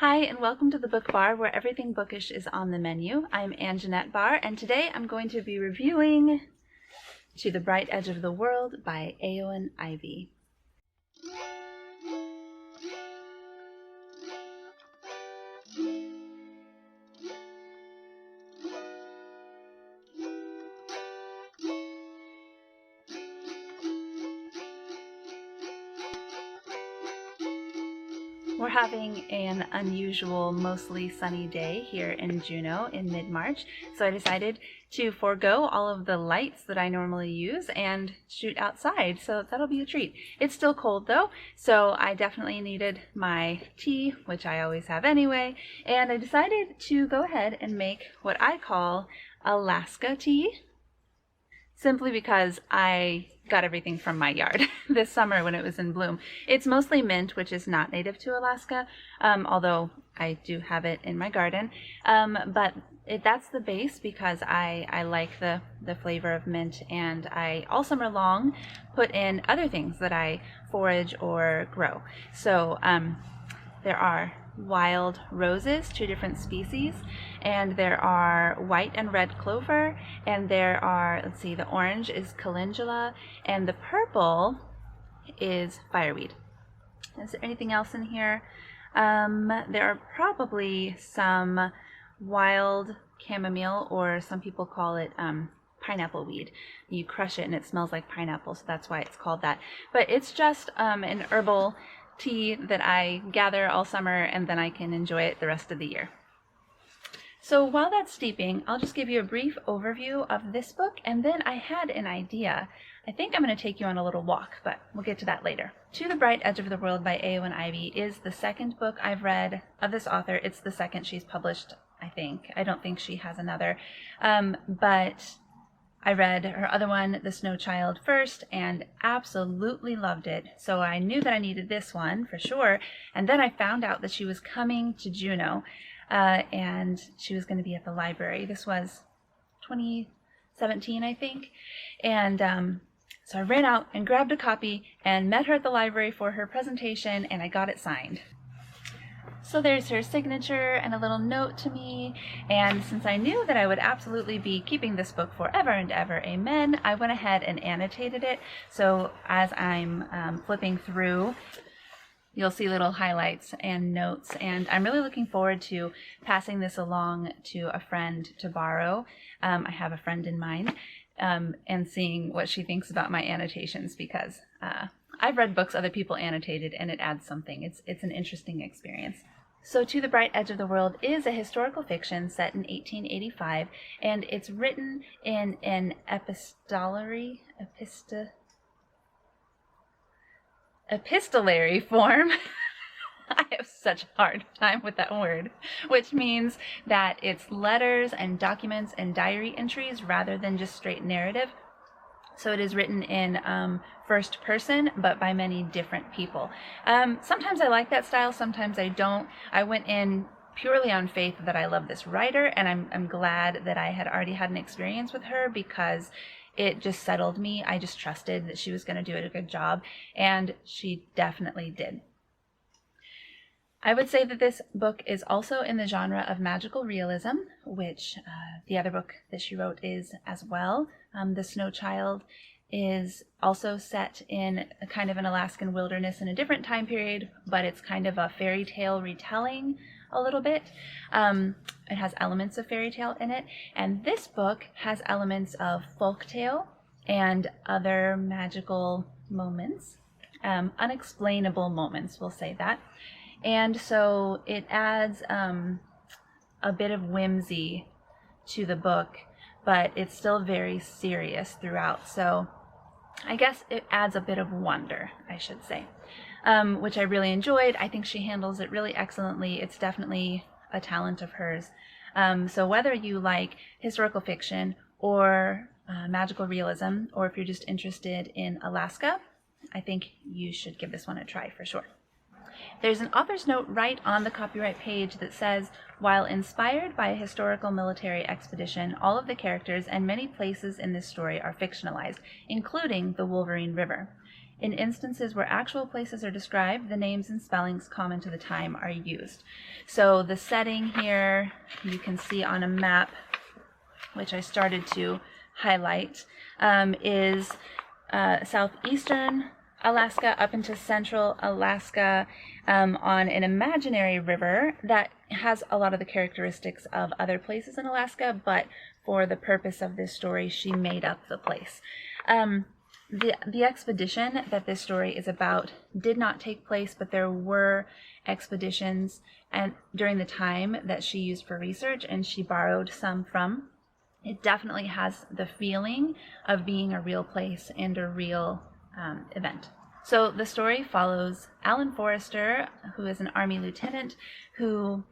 Hi, and welcome to the Book Bar, where everything bookish is on the menu. I'm Anjanette Barr, and today I'm going to be reviewing To the Bright Edge of the World by Eowyn Ivey. We're having an unusual, mostly sunny day here in Juneau in mid-March, so I decided to forego all of the lights that I normally use and shoot outside, so that'll be a treat. It's still cold though, so I definitely needed my tea, which I always have anyway, and I decided to go ahead and make what I call Alaska tea, simply because I got everything from my yard this summer when it was in bloom. It's mostly mint, which is not native to Alaska, although I do have it in my garden. But that's the base because I like the flavor of mint, and I all summer long put in other things that I forage or grow. So there are wild roses, 2 different species, and there are white and red clover, and there are, let's see, the orange is calendula, and the purple is fireweed. Is there anything else in here? There are probably some wild chamomile, or some people call it pineapple weed. You crush it and it smells like pineapple, so that's why it's called that. But it's just an herbal tea that I gather all summer, and then I can enjoy it the rest of the year. So while that's steeping, I'll just give you a brief overview of this book, and then I had an idea. I think I'm going to take you on a little walk, but we'll get to that later. To the Bright Edge of the World by Eowyn Ivey is the second book I've read of this author. It's the second she's published, I think. I don't think she has another, but I read her other one, The Snow Child, first and absolutely loved it. So I knew that I needed this one for sure. And then I found out that she was coming to Juneau and she was going to be at the library. This was 2017, I think. And so I ran out and grabbed a copy and met her at the library for her presentation, and I got it signed. So there's her signature and a little note to me, and since I knew that I would absolutely be keeping this book forever and ever, amen, I went ahead and annotated it. So as I'm flipping through, you'll see little highlights and notes, and I'm really looking forward to passing this along to a friend to borrow. I have a friend in mind, and seeing what she thinks about my annotations, because I've read books other people annotated, and it adds something. It's an interesting experience. So To the Bright Edge of the World is a historical fiction set in 1885, and it's written in an epistolary form. I have such a hard time with that word, which means that it's letters and documents and diary entries rather than just straight narrative. So it is written in first person, but by many different people. Sometimes I like that style, sometimes I don't. I went in purely on faith that I love this writer, and I'm glad that I had already had an experience with her, because it just settled me. I just trusted that she was going to do a good job, and she definitely did. I would say that this book is also in the genre of magical realism, which the other book that she wrote is as well. The Snow Child is also set in a kind of an Alaskan wilderness in a different time period, but it's kind of a fairy tale retelling a little bit. It has elements of fairy tale in it, and this book has elements of folk tale and other magical moments, unexplainable moments, we'll say that. And so it adds a bit of whimsy to the book, but it's still very serious throughout. So I guess it adds a bit of wonder, I should say, which I really enjoyed. I think she handles it really excellently. It's definitely a talent of hers. So whether you like historical fiction or magical realism, or if you're just interested in Alaska, I think you should give this one a try for sure. There's an author's note right on the copyright page that says, while inspired by a historical military expedition, all of the characters and many places in this story are fictionalized, including the Wolverine River. In instances where actual places are described, the names and spellings common to the time are used. So the setting here, you can see on a map, which I started to highlight, is southeastern Alaska up into central Alaska, on an imaginary river that has a lot of the characteristics of other places in Alaska, but for the purpose of this story, she made up the place. The expedition that this story is about did not take place, but there were expeditions and during the time that she used for research, and she borrowed some from. It definitely has the feeling of being a real place and a real event. So the story follows Alan Forrester, who is an Army lieutenant who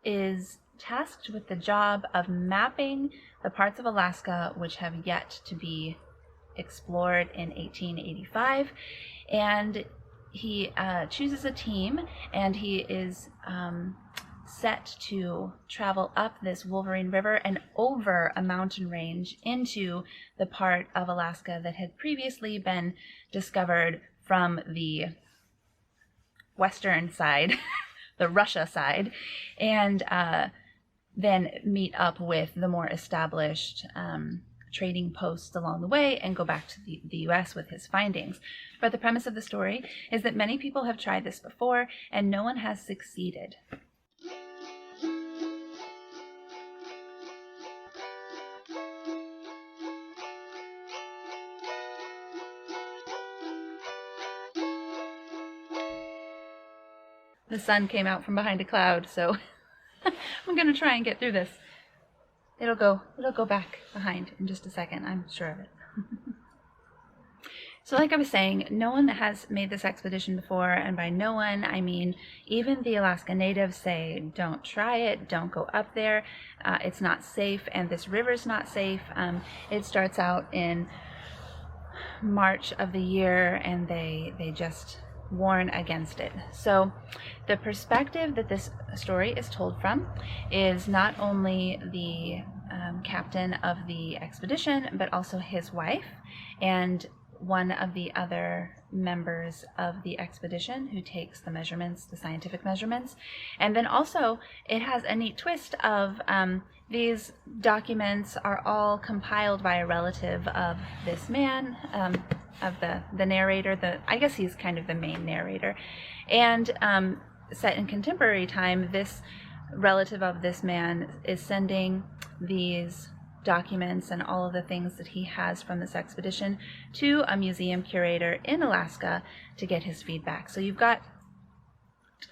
is tasked with the job of mapping the parts of Alaska which have yet to be explored in 1885. And he chooses a team, and he is set to travel up this Wolverine River and over a mountain range into the part of Alaska that had previously been discovered from the western side, the Russia side, and then meet up with the more established trading posts along the way and go back to the U.S. with his findings. But the premise of the story is that many people have tried this before and no one has succeeded. The sun came out from behind a cloud, so I'm going to try and get through this. It'll go back behind in just a second, I'm sure of it. So like I was saying, no one has made this expedition before, and by no one, I mean even the Alaska natives say, don't try it, don't go up there, it's not safe, and this river's not safe. It starts out in March of the year, and they just warn against it. So the perspective that this story is told from is not only the captain of the expedition, but also his wife and one of the other members of the expedition who takes the measurements, the scientific measurements. And then also it has a neat twist of these documents are all compiled by a relative of this man, of the narrator. I guess he's kind of the main narrator. And set in contemporary time, this relative of this man is sending these documents and all of the things that he has from this expedition to a museum curator in Alaska to get his feedback. So you've got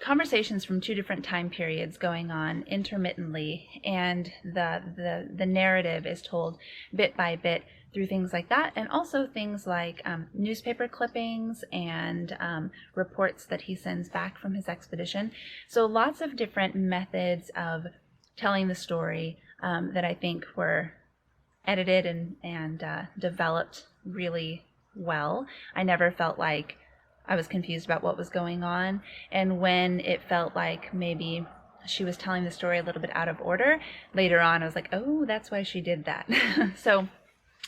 conversations from two different time periods going on intermittently, and the narrative is told bit by bit through things like that, and also things like newspaper clippings and reports that he sends back from his expedition. So lots of different methods of telling the story that I think were edited and developed really well. I never felt like I was confused about what was going on, and when it felt like maybe she was telling the story a little bit out of order, later on I was like, oh, that's why she did that. So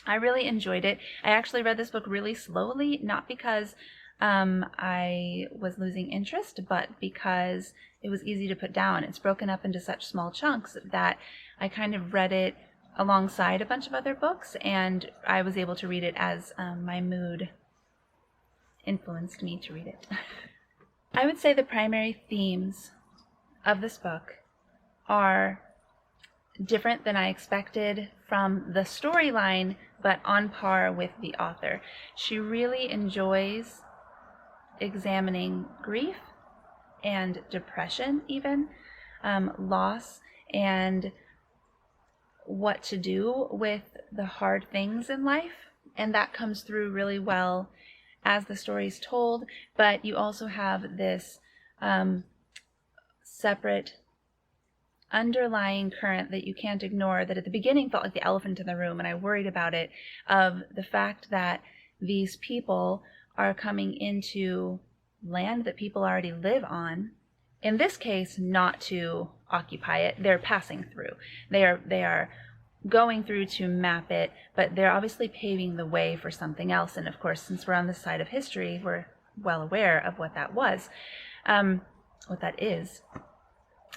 I really enjoyed it. I actually read this book really slowly, not because I was losing interest, but because it was easy to put down. It's broken up into such small chunks that I kind of read it alongside a bunch of other books, and I was able to read it as my mood influenced me to read it. I would say the primary themes of this book are different than I expected from the storyline, but on par with the author. She really enjoys examining grief and depression, even loss, and what to do with the hard things in life, and that comes through really well as the story's told. But you also have this separate underlying current that you can't ignore, that at the beginning felt like the elephant in the room, and I worried about it, of the fact that these people are coming into land that people already live on. In this case, not to occupy it, they're passing through. They are going through to map it, but they're obviously paving the way for something else. And of course, since we're on this side of history, we're well aware of what that was, what that is.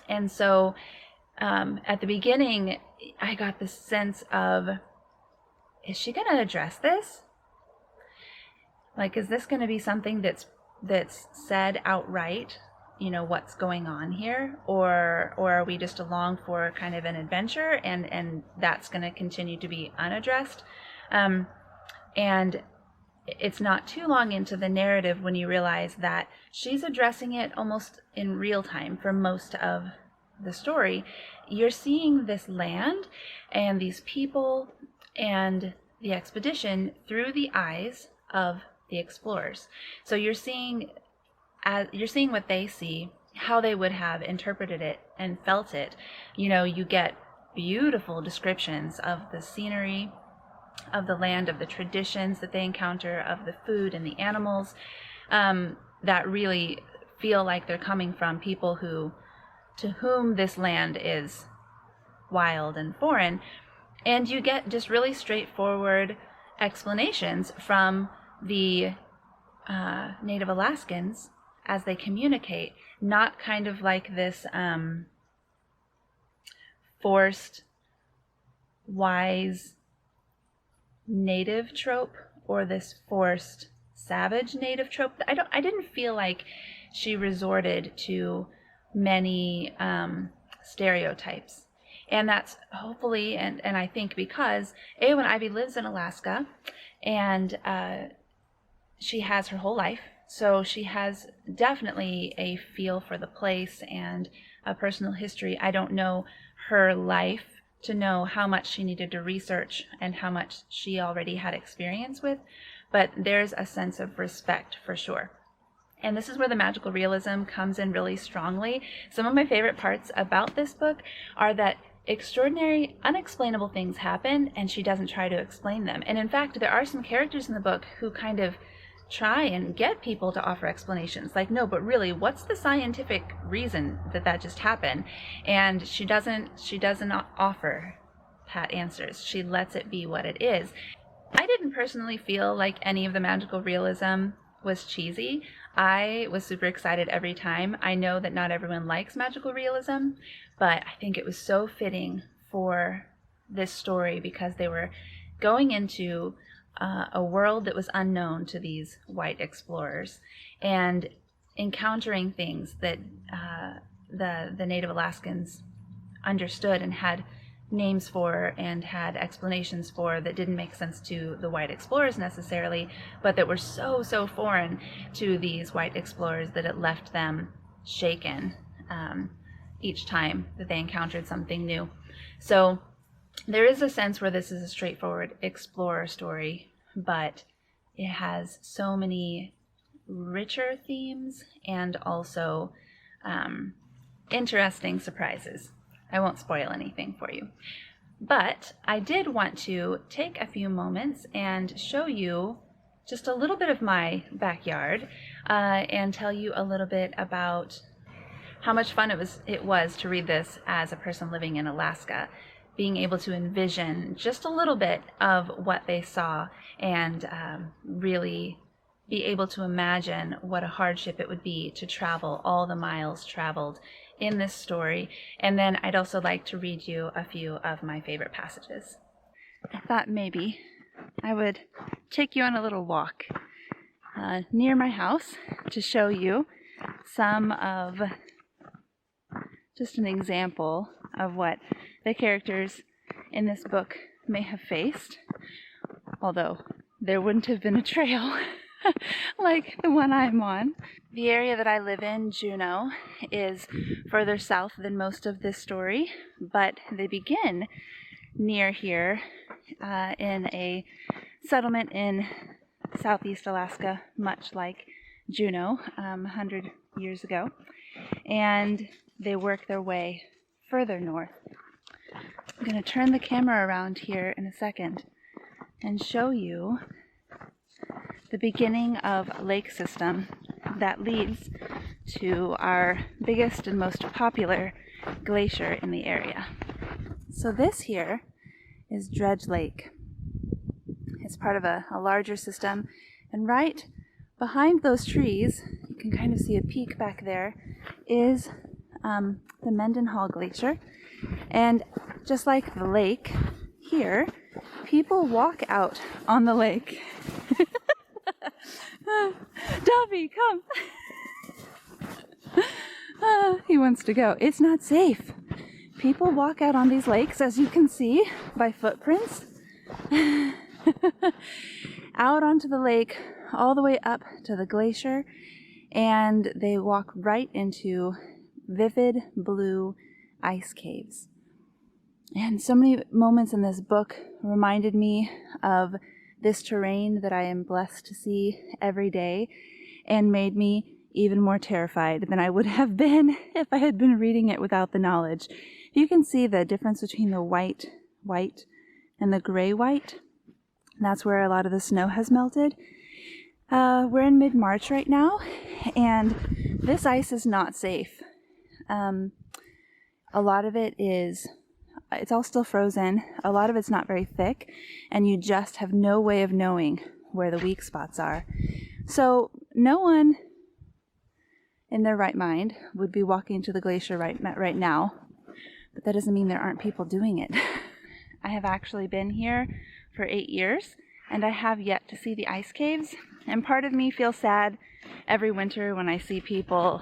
And so at the beginning, I got this sense of, is she going to address this? Like, is this going to be something that's said outright, you know, what's going on here? Or are we just along for kind of an adventure, and that's going to continue to be unaddressed? And it's not too long into the narrative when you realize that she's addressing it almost in real time for most of the story. You're seeing this land and these people and the expedition through the eyes of the explorers. So you're seeing what they see, how they would have interpreted it and felt it. You know, you get beautiful descriptions of the scenery, of the land, of the traditions that they encounter, of the food and the animals, that really feel like they're coming from people to whom this land is wild and foreign. And you get just really straightforward explanations from the Native Alaskans as they communicate, not kind of like this forced, wise native trope, or this forced savage native trope. I didn't feel like she resorted to many stereotypes. And that's hopefully, and I think because Eowyn Ivey lives in Alaska, and she has her whole life, so she has definitely a feel for the place and a personal history. I don't know her life to know how much she needed to research and how much she already had experience with, but there's a sense of respect for sure. And this is where the magical realism comes in really strongly. Some of my favorite parts about this book are that extraordinary, unexplainable things happen, and she doesn't try to explain them. And in fact, there are some characters in the book who kind of try and get people to offer explanations. Like, no, but really, what's the scientific reason that just happened? And she doesn't offer pat answers. She lets it be what it is. I didn't personally feel like any of the magical realism was cheesy. I was super excited every time. I know that not everyone likes magical realism, but I think it was so fitting for this story because they were going into a world that was unknown to these white explorers and encountering things that the Native Alaskans understood and had names for and had explanations for that didn't make sense to the white explorers necessarily, but that were so foreign to these white explorers that it left them shaken each time that they encountered something new. So there is a sense where this is a straightforward explorer story, but it has so many richer themes and also interesting surprises. I won't spoil anything for you. But I did want to take a few moments and show you just a little bit of my backyard and tell you a little bit about how much fun it was to read this as a person living in Alaska, being able to envision just a little bit of what they saw and really be able to imagine what a hardship it would be to travel all the miles traveled in this story. And then I'd also like to read you a few of my favorite passages. I thought maybe I would take you on a little walk near my house to show you some of just an example of what the characters in this book may have faced, although there wouldn't have been a trail like the one I'm on. The area that I live in, Juneau, is further south than most of this story, but they begin near here in a settlement in southeast Alaska, much like Juneau 100 years ago, and they work their way further north. I'm going to turn the camera around here in a second and show you the beginning of a lake system that leads to our biggest and most popular glacier in the area. So this here is Dredge Lake. It's part of a larger system, and right behind those trees, you can kind of see a peak back there, is the Mendenhall Glacier. And just like the lake here, people walk out on the lake. Dobby, come! He wants to go. It's not safe. People walk out on these lakes, as you can see by footprints, out onto the lake, all the way up to the glacier, and they walk right into vivid blue ice caves. And so many moments in this book reminded me of this terrain that I am blessed to see every day, and made me even more terrified than I would have been if I had been reading it without the knowledge. You can see the difference between the white and the gray white. That's where a lot of the snow has melted. We're in mid-March right now, and this ice is not safe. A lot of it's all still frozen. A lot of it's not very thick, and you just have no way of knowing where the weak spots are. So no one in their right mind would be walking to the glacier right now, but that doesn't mean there aren't people doing it. I have actually been here for 8 years, and I have yet to see the ice caves, and part of me feels sad every winter when I see people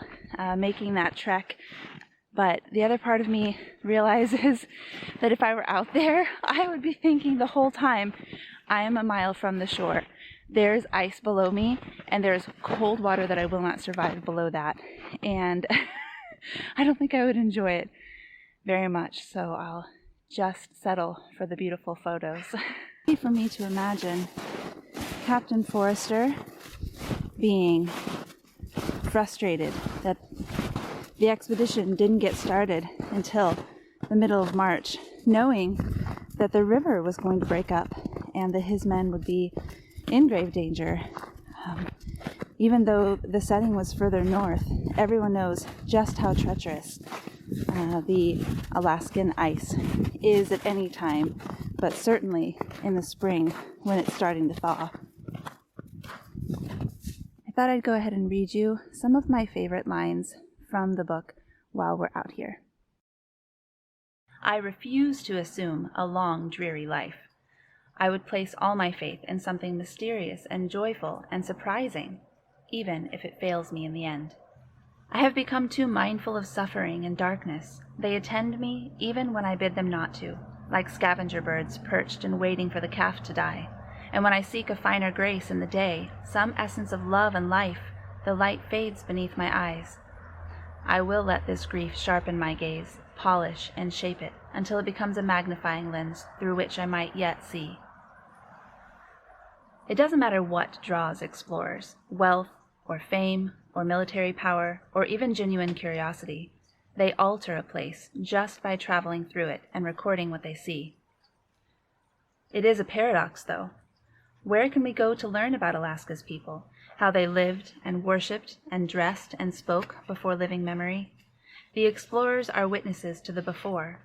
making that trek, but the other part of me realizes that if I were out there, I would be thinking the whole time, I am a mile from the shore. There's ice below me, and there's cold water that I will not survive below that. And I don't think I would enjoy it very much, so I'll just settle for the beautiful photos. It's for me to imagine Captain Forrester being frustrated that the expedition didn't get started until the middle of March, knowing that the river was going to break up and that his men would be in grave danger. Even though the setting was further north, everyone knows just how treacherous the Alaskan ice is at any time, but certainly in the spring when it's starting to thaw. I thought I'd go ahead and read you some of my favorite lines from the book while we're out here. I refuse to assume a long, dreary life. I would place all my faith in something mysterious and joyful and surprising, even if it fails me in the end. I have become too mindful of suffering and darkness. They attend me even when I bid them not to, like scavenger birds perched and waiting for the calf to die. And when I seek a finer grace in the day, some essence of love and life, the light fades beneath my eyes. I will let this grief sharpen my gaze, polish and shape it, until it becomes a magnifying lens through which I might yet see. It doesn't matter what draws explorers, wealth or fame or military power or even genuine curiosity. They alter a place just by traveling through it and recording what they see. It is a paradox, though. Where can we go to learn about Alaska's people, how they lived and worshipped and dressed and spoke before living memory? The explorers are witnesses to the before.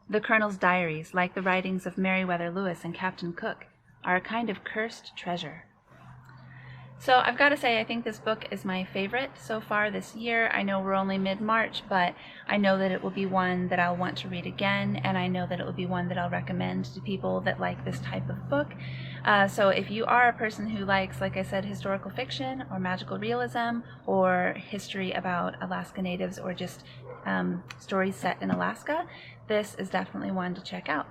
The Colonel's diaries, like the writings of Meriwether Lewis and Captain Cook, are a kind of cursed treasure. So I've got to say, I think this book is my favorite so far this year. I know we're only mid-March, but I know that it will be one that I'll want to read again, and I know that it will be one that I'll recommend to people that like this type of book. So if you are a person who likes, like I said, historical fiction or magical realism or history about Alaska Natives or just stories set in Alaska, this is definitely one to check out.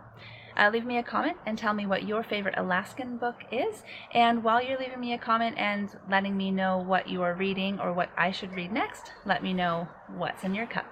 Leave me a comment and tell me what your favorite Alaskan book is. And while you're leaving me a comment and letting me know what you are reading or what I should read next, let me know what's in your cup.